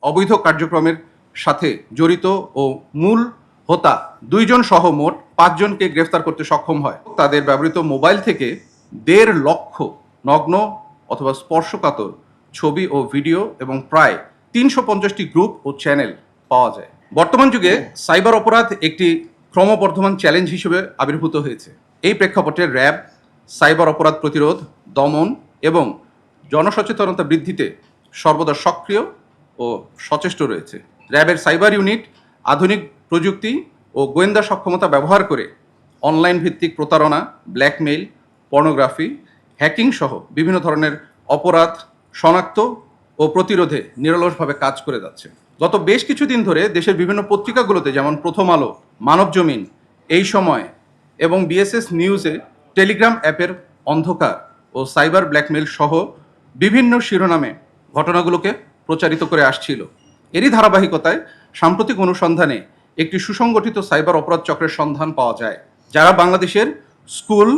অবৈধ কার্যক্রমের সাথে জড়িত ও মূল হোতা 2 জন সহ মোট 5 জনকে গ্রেফতার করতে সক্ষম হয়। তাদের ব্যবহৃত মোবাইল থেকে 1.5 লক্ষ নগ্ন অথবা স্পর্শকাতর ছবি ও ভিডিও এবং প্রায় 350টি গ্রুপ ও চ্যানেল পাওয়া যায়। বর্তমান যুগে সাইবার অপরাধ একটি ক্রমবর্ধমান চ্যালেঞ্জ হিসেবে আবির্ভূত হয়েছে। এই প্রেক্ষাপটে র্যাব সাইবার অপরাধ প্রতিরোধ, দমন এবং জনসচেতনতা বৃদ্ধিতে সর্বদা সক্রিয় ও সচেষ্ট রয়েছে। র্যাবের সাইবার ইউনিট আধুনিক প্রযুক্তি ও গোয়েন্দা সক্ষমতা ব্যবহার করে অনলাইন ভিত্তিক প্রতারণা, ব্ল্যাকমেইল, পর্নোগ্রাফি, হ্যাকিং সহ বিভিন্ন ধরনের অপরাধ শনাক্ত ও প্রতিরোধে নিরলসভাবে কাজ করে যাচ্ছে। গত বেশ কিছুদিন ধরে দেশের বিভিন্ন পত্রিকাগুলোতে যেমন প্রথম আলো, মানবজমিন, এই সময় এবং বিএসএস নিউজে টেলিগ্রাম অ্যাপের অন্ধকার ও সাইবার ব্ল্যাকমেইল সহ বিভিন্ন শিরোনামে ঘটনাগুলোকে প্রচারিত করে আসছিল। এরই ধারাবাহিকতায় সাম্প্রতিক অনুসন্ধানে একটি সুসংগঠিত সাইবার অপরাধ চক্রের সন্ধান পাওয়া যায়, যারা বাংলাদেশের স্কুল,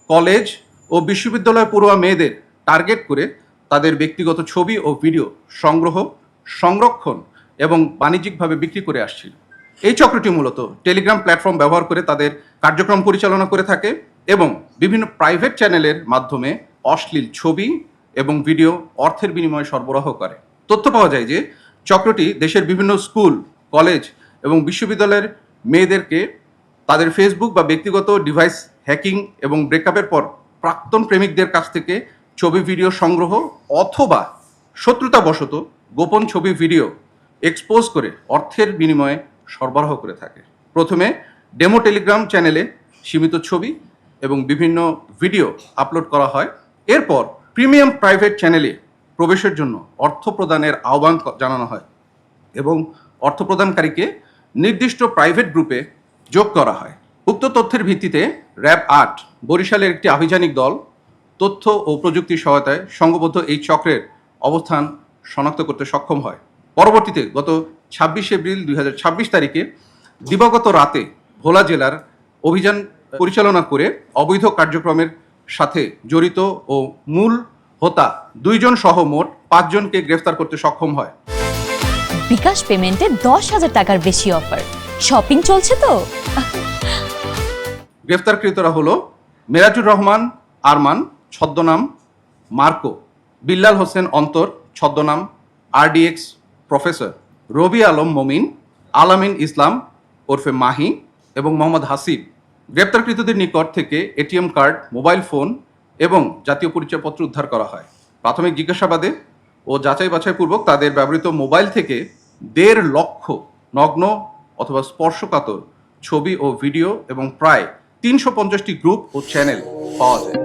কলেজ ও বিশ্ববিদ্যালয় পড়ুয়া মেয়েদের টার্গেট করে তাদের ব্যক্তিগত ছবি ও ভিডিও সংগ্রহ, সংরক্ষণ এবং বাণিজ্যিকভাবে বিক্রি করে আসছিল। এই চক্রটি মূলত টেলিগ্রাম প্ল্যাটফর্ম ব্যবহার করে তাদের কার্যক্রম পরিচালনা করে থাকে এবং বিভিন্ন প্রাইভেট চ্যানেলের মাধ্যমে অশ্লীল ছবি এবং ভিডিও অর্থের বিনিময়ে সরবরাহ করে। তথ্য পাওয়া যায় যে চক্রটি দেশের বিভিন্ন স্কুল, কলেজ এবং বিশ্ববিদ্যালয়ের মেয়েদেরকে তাদের ফেসবুক বা ব্যক্তিগত ডিভাইস হ্যাকিং এবং ব্রেকআপের পর প্রাক্তন প্রেমিকদের কাছ থেকে ছবি ভিডিও সংগ্রহ অথবা শত্রুতাবশত গোপন ছবি ভিডিও এক্সপোজ করে অর্থের বিনিময়ে সরবরাহ করে থাকে। প্রথমে ডেমো টেলিগ্রাম চ্যানেলে সীমিত ছবি এবং বিভিন্ন ভিডিও আপলোড করা হয়। এরপর প্রিমিয়াম প্রাইভেট চ্যানেলে প্রবেশের জন্য অর্থ প্রদানের আহ্বান জানানো হয় এবং অর্থ প্রদানকারীকে নির্দিষ্ট প্রাইভেট গ্রুপে যোগ করা হয়। উক্ত তথ্যের ভিত্তিতে র্যাব 8 বরিশালের একটি আভিযানিক দল তথ্য ও প্রযুক্তির সহায়তায় সংঘবদ্ধ এই চক্রের অবস্থান শনাক্ত করতে সক্ষম হয়। পরবর্তীতে গত 26 এপ্রিল 2026 তারিখে দিবাগত রাতে ভোলা জেলার অভিযান পরিচালনা করে অবৈধ কার্যক্রমের সাথে জড়িত ও মূল হোতা 2 জন সহ মোট 5 জনকে গ্রেফতার করতে সক্ষম হয়। বিকাশ পেমেন্টে 10,000 টাকার বেশি অফার, শপিং চলছে তো। গ্রেফতারকৃতরা হলো মেরাজুর রহমান আরমান ছদ্মনাম মার্কো, বিল্লাল হোসেন অন্তর ছদ্মনাম RDX প্রফেসর, রবি আলম মমিন, আলামিন ইসলাম ওরফে মাহি এবং মোহাম্মদ হাসিব। গ্রেপ্তারকৃতদের নিকট থেকে এটিএম কার্ড, মোবাইল ফোন এবং জাতীয় পরিচয়পত্র উদ্ধার করা হয়। প্রাথমিক জিজ্ঞাসাবাদে ও যাচাই বাছাইপূর্বক তাদের ব্যবহৃত মোবাইল থেকে 1.5 লক্ষ নগ্ন অথবা স্পর্শকাতর ছবি ও ভিডিও এবং প্রায় 350টি গ্রুপ ও চ্যানেল পাওয়া যায়।